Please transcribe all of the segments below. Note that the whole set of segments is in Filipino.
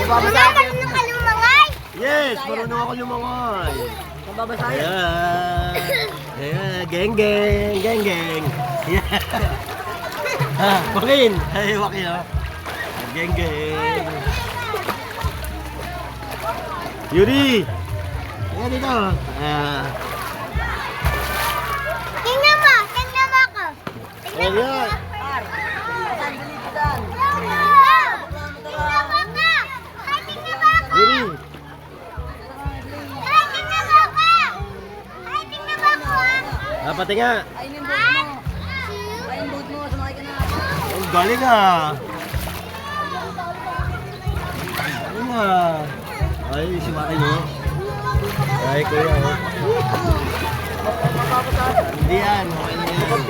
Marunong ka lumangay? Yes, marunong ako lumangay. Mababasahin. Ayan, geng geng, geng geng. Wakin. Ay, wakin oh. Geng geng. Yuri. Ayan dito. Tingnan mo ako. Ayan. Yuri. Pati nga. Kainin boat mo. Kainin boat mo. Sumakay ka na. Ang galing ah. Galing ah. Ay, si Maki mo. Ay, kuya oh. Hindi yan. Okay na yan.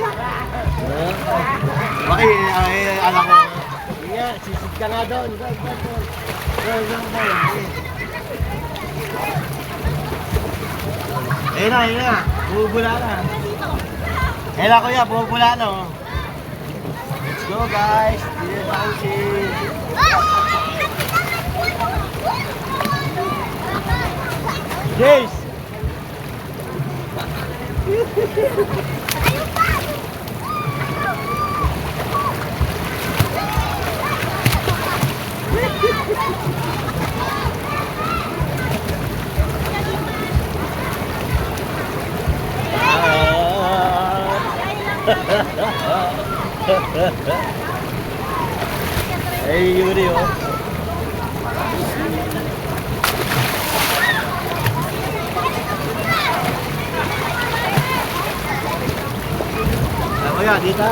Maki, ay, alam ko. Hindi nga, sisid ka nga doon. Ayun na. Bumubula na. Ayun na kuya, bumubula na oh. Let's go guys. Dito sa ocean. Yes! Hey Yuri oh. Kuya, dito.